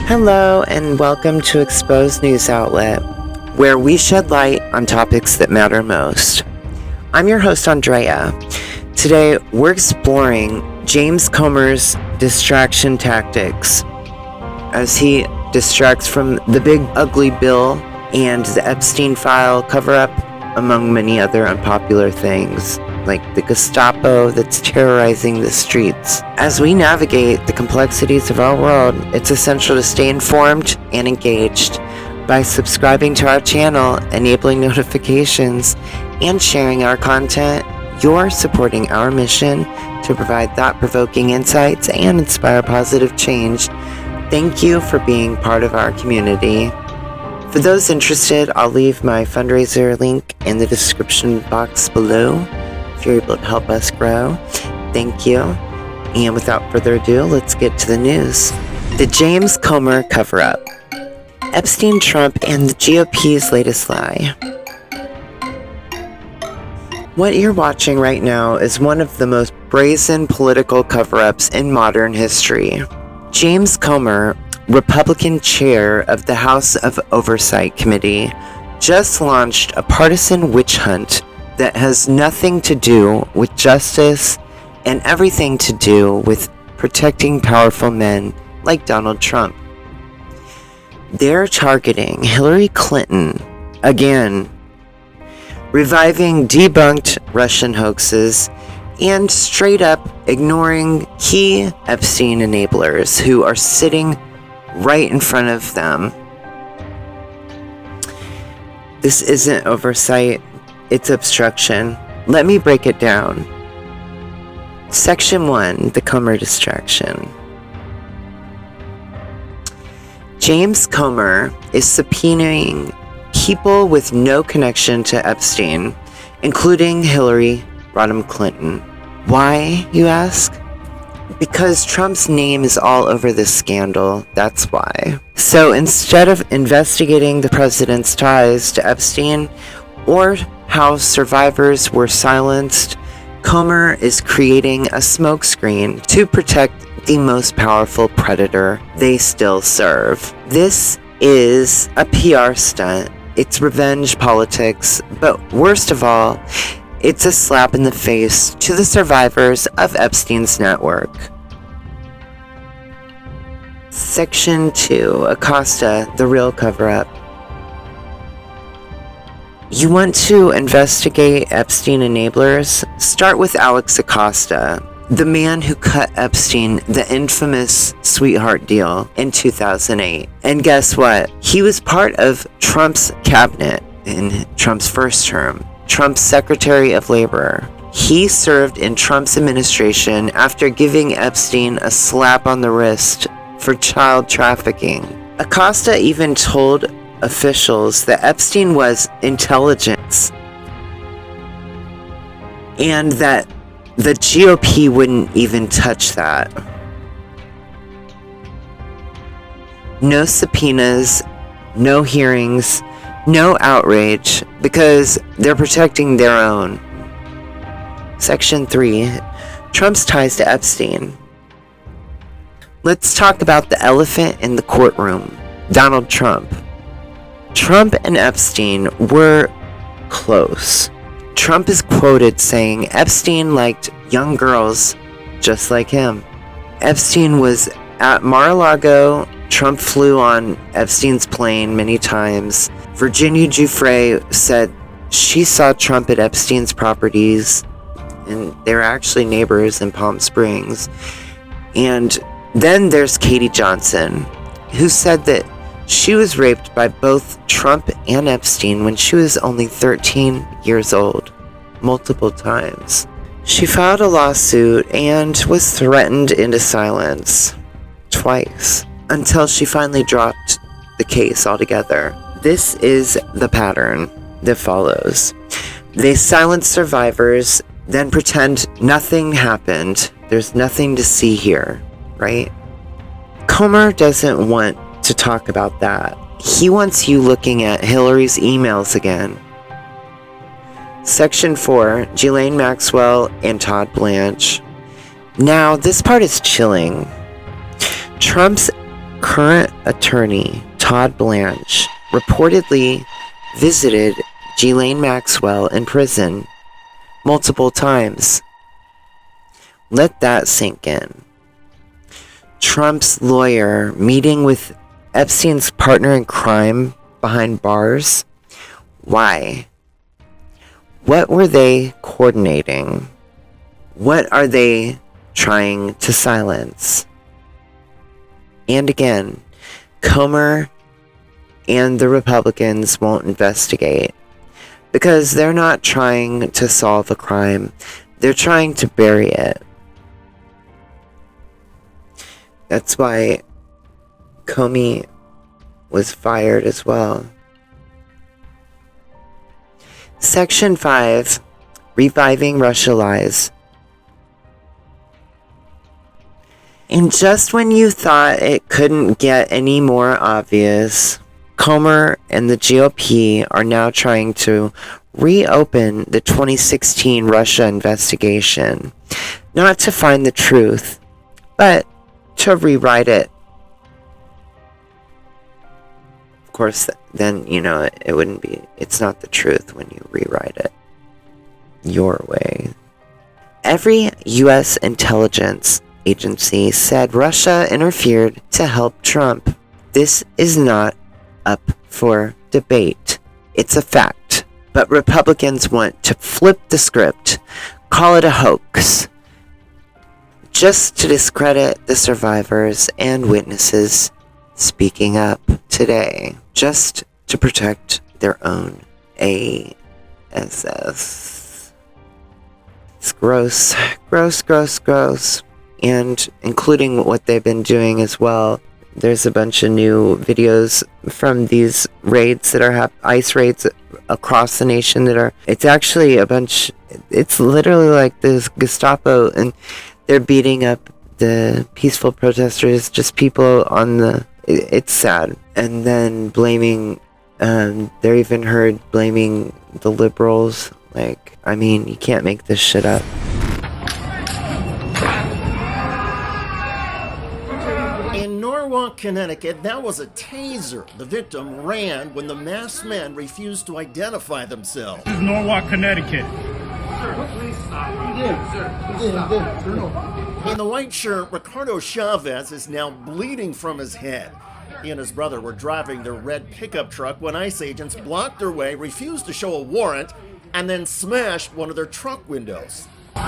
Hello and welcome to Exposed News Outlet, where we shed light on topics that matter most. I'm your host, Andrea. Today, we're exploring James Comer's distraction tactics as he distracts from the big ugly bill and the Epstein file cover-up, among many other unpopular things, like the Gestapo that's terrorizing the streets. As we navigate the complexities of our world, it's essential to stay informed and engaged by subscribing to our channel, enabling notifications, and sharing our content. You're supporting our mission to provide thought-provoking insights and inspire positive change. Thank you for being part of our community. For those interested, I'll leave my fundraiser link in the description box below if you're able to help us grow. Thank you. And without further ado, let's get to the news. The James Comer Cover-Up. Epstein-Trump and the GOP's latest lie. What you're watching right now is one of the most brazen political cover-ups in modern history. James Comer, Republican chair of the House of Oversight Committee, just launched a partisan witch hunt that has nothing to do with justice and everything to do with protecting powerful men like Donald Trump. They're targeting Hillary Clinton again, reviving debunked Russian hoaxes, and straight up ignoring key Epstein enablers who are sitting right in front of them. This isn't oversight, it's obstruction. Let me break it down. Section 1, the Comer distraction. James Comer is subpoenaing people with no connection to Epstein, including Hillary Rodham Clinton. Why, you ask? Because Trump's name is all over this scandal, that's why. So instead of investigating the president's ties to Epstein or how survivors were silenced, Comer is creating a smokescreen to protect the most powerful predator they still serve. This is a PR stunt. It's revenge politics, but worst of all, it's a slap in the face to the survivors of Epstein's network. Section 2, Acosta, the real cover-up. You want to investigate Epstein enablers? Start with Alex Acosta, the man who cut Epstein the infamous sweetheart deal in 2008. And guess what? He was part of Trump's cabinet in Trump's first term. Trump's Secretary of Labor. He served in Trump's administration after giving Epstein a slap on the wrist for child trafficking. Acosta even told officials that Epstein was intelligence and that the GOP wouldn't even touch that. No subpoenas, no hearings, no outrage, because they're protecting their own. Section 3, Trump's ties to Epstein. Let's talk about the elephant in the courtroom, Donald Trump. Trump and Epstein were close. Trump is quoted saying Epstein liked young girls just like him. Epstein was at Mar-a-Lago. Trump flew on Epstein's plane many times. Virginia Giuffre said she saw Trump at Epstein's properties, and they're actually neighbors in Palm Springs. And then there's Katie Johnson, who said that she was raped by both Trump and Epstein when she was only 13 years old, multiple times. She filed a lawsuit and was threatened into silence twice until she finally dropped the case altogether. This is the pattern that follows. They silence survivors, then pretend nothing happened. There's nothing to see here, right? Comer doesn't want to talk about that. He wants you looking at Hillary's emails again. Section 4, Ghislaine Maxwell and Todd Blanche. Now, this part is chilling. Trump's current attorney, Todd Blanche, reportedly visited Ghislaine Maxwell in prison multiple times. Let that sink in. Trump's lawyer meeting with Epstein's partner in crime behind bars. Why? What were they coordinating? What are they trying to silence? And again, Comer and the Republicans won't investigate because they're not trying to solve a crime. They're trying to bury it. That's why Comey was fired as well. Section 5, Reviving Russia Lies. And just when you thought it couldn't get any more obvious, Comer and the GOP are now trying to reopen the 2016 Russia investigation, not to find the truth, but to rewrite it. Of course, then, it wouldn't be, it's not the truth when you rewrite it your way. Every U.S. intelligence agency said Russia interfered to help Trump. This is not up for debate. It's a fact. But Republicans want to flip the script, call it a hoax, just to discredit the survivors and witnesses speaking up today, just to protect their own ASS. It's gross, gross, gross, gross. And including what they've been doing as well. There's a bunch of new videos from these raids that are ICE raids across the nation that are, it's actually a bunch, it's literally like this Gestapo, and they're beating up the peaceful protesters, just people on the, it's sad. And then blaming, they're even heard blaming the liberals. Like, I mean, you can't make this shit up. In Norwalk, Connecticut, that was a taser. The victim ran when the masked men refused to identify themselves. This is Norwalk, Connecticut. In the white shirt, Ricardo Chavez is now bleeding from his head. He and his brother were driving their red pickup truck when ICE agents blocked their way, refused to show a warrant, and then smashed one of their truck windows. You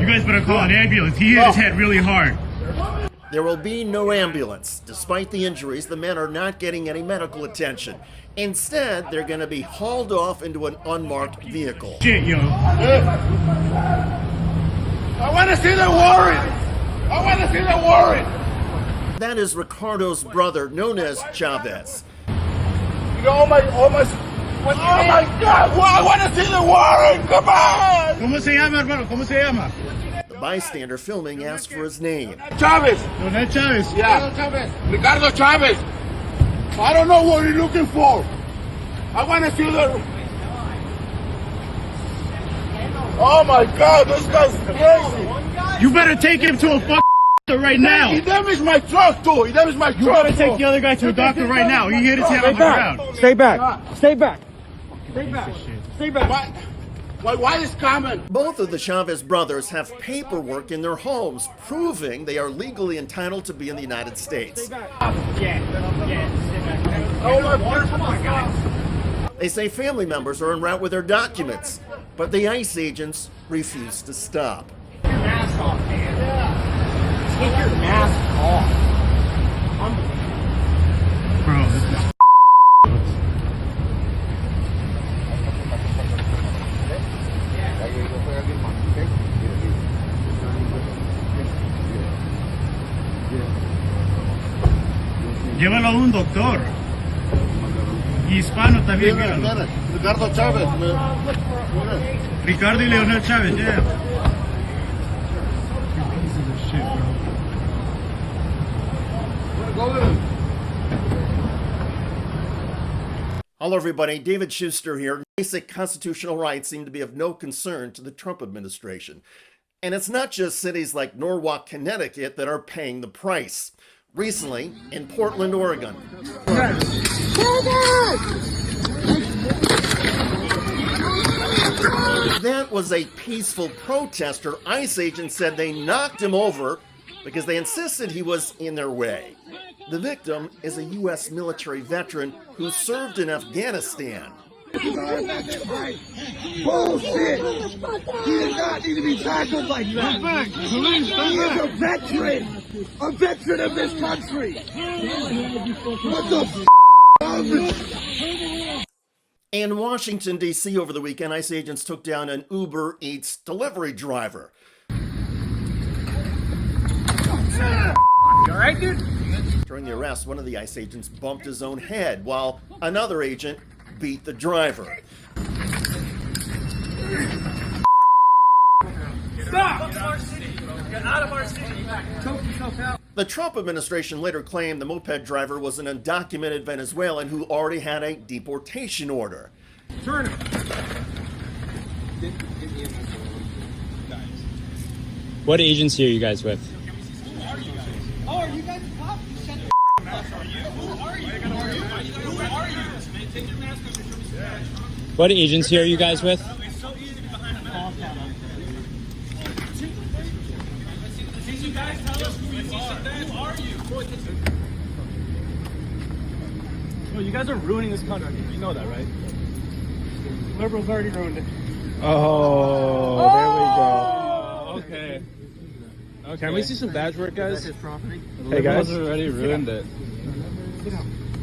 guys better call an ambulance. He hit his head really hard. There will be no ambulance. Despite the injuries, the men are not getting any medical attention. Instead, they're going to be hauled off into an unmarked vehicle. Shit, yo. I want to see the warrant! I want to see the warrant! That is Ricardo's brother, known as Chavez. Oh my God! I want to see the warrant! Come on! ¿Cómo se llama, hermano? ¿Cómo se llama? The bystander filming asked for his name. Chavez! Leonel Chavez. Yeah. Ricardo Chavez! I don't know what you're looking for. I want to see the... Oh my God, this guy's crazy! You better take him to a right now. He damaged my truck too. He damaged my truck. You better take the other guy to a doctor right now. He hit his head on the ground. Stay back. Stay back. Stay back. Stay back. Why is coming? Both of the Chavez brothers have paperwork in their homes proving they are legally entitled to be in the United States. They say family members are en route with their documents, but the ICE agents refuse to stop. Take your mask off, man. Take your mask off. Bro, this is Llévalo a un doctor. Y hispano también. Ricardo Chavez. Ricardo y Leonel Chavez, yeah. Shit, bro. Hello, everybody. David Schuster here. Basic constitutional rights seem to be of no concern to the Trump administration. And it's not just cities like Norwalk, Connecticut that are paying the price. Recently, in Portland, Oregon. That was a peaceful protester. ICE agents said they knocked him over because they insisted he was in their way. The victim is a U.S. military veteran who served in Afghanistan. Bullshit! He does not need to be tackled like that. He is a veteran of this country. What the In Washington, D.C. over the weekend, ICE agents took down an Uber Eats delivery driver. You alright, dude? During the arrest, one of the ICE agents bumped his own head, while another agent beat the driver. Stop! Get out of our city. Choke yourself out. The Trump administration later claimed the moped driver was an undocumented Venezuelan who already had a deportation order. Turn him. What agency are you guys with? Oh, are you guys cops? Shut the up. Who are you? Who are you? Take your mask off and show me some badge. What agency are you guys with? It's so easy to be behind a mask. Did you guys tell us who you are? Who are you? Well, you guys are ruining this country. You know that, right? Liberals already ruined it. Oh, there we go. Okay. Can we see some badge work, guys? His property. Hey guys, already ruined it.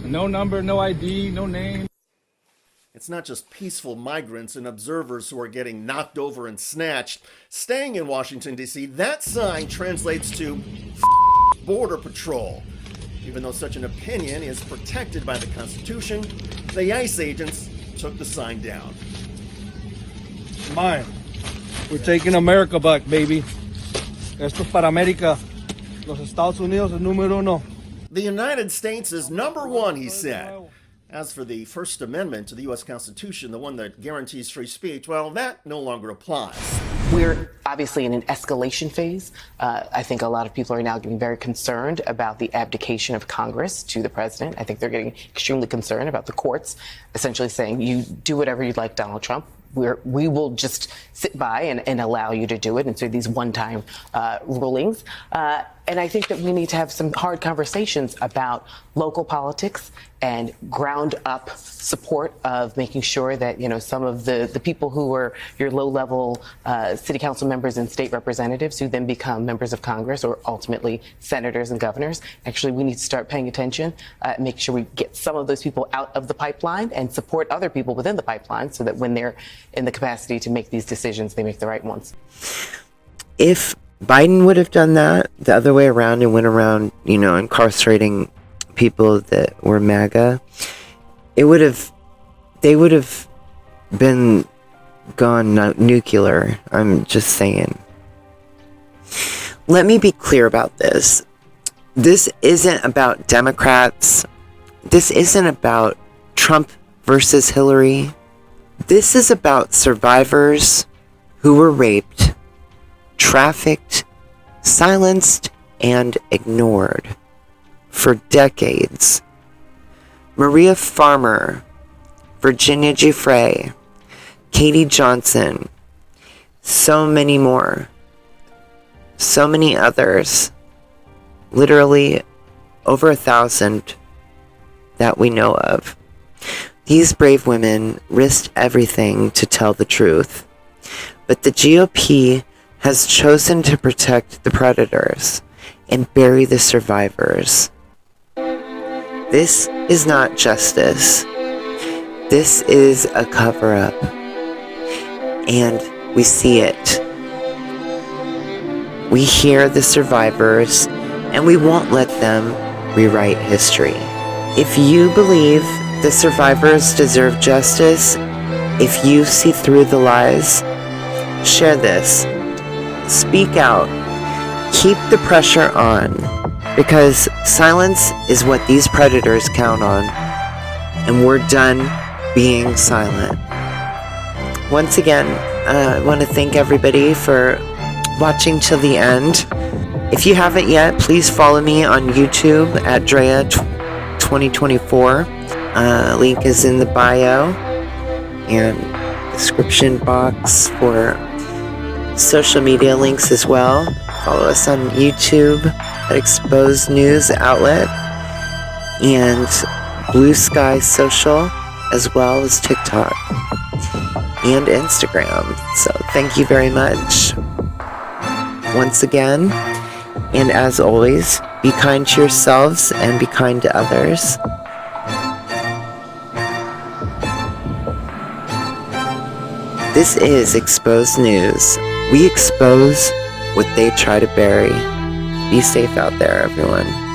No number, no ID, no name. It's not just peaceful migrants and observers who are getting knocked over and snatched. Staying in Washington, D.C., that sign translates to Border Patrol. Even though such an opinion is protected by the Constitution, the ICE agents took the sign down. Mine. We're taking America back, baby. Esto es para América. Los Estados Unidos es número uno. The United States is number one, he said. As for the First Amendment to the U.S. Constitution, the one that guarantees free speech, well, that no longer applies. We're obviously in an escalation phase. I think a lot of people are now getting very concerned about the abdication of Congress to the president. I think they're getting extremely concerned about the courts essentially saying, you do whatever you'd like, Donald Trump. We will just sit by and allow you to do it. And so these one-time rulings. And I think that we need to have some hard conversations about local politics and ground-up support of making sure that, you know, some of the people who were your low-level city council members and state representatives who then become members of Congress or ultimately senators and governors, actually we need to start paying attention, make sure we get some of those people out of the pipeline and support other people within the pipeline so that when they're in the capacity to make these decisions, they make the right ones. If Biden would have done that the other way around and went around, you know, incarcerating people that were MAGA, they would have been gone nuclear. I'm just saying. Let me be clear about this. This isn't about Democrats. This isn't about Trump versus Hillary. This is about survivors who were raped, trafficked, silenced, and ignored for decades. Maria Farmer, Virginia Giuffre, Katie Johnson, so many more, so many others, literally over 1,000 that we know of. These brave women risked everything to tell the truth, but the GOP has chosen to protect the predators and bury the survivors. This is not justice. This is a cover-up. And we see it. We hear the survivors, and we won't let them rewrite history. If you believe the survivors deserve justice, if you see through the lies, share this. Speak out. Keep the pressure on, because silence is what these predators count on, and we're done being silent. Once again, I want to thank everybody for watching till the end. If you haven't yet, please follow me on YouTube at Drea2024. Link is in the bio and description box for social media links as well. Follow us on YouTube at Exposed News Outlet and Blue Sky Social, as well as TikTok and Instagram. So thank you very much once again. And as always, be kind to yourselves and be kind to others. This is Exposed News. We expose what they try to bury. Be safe out there, everyone.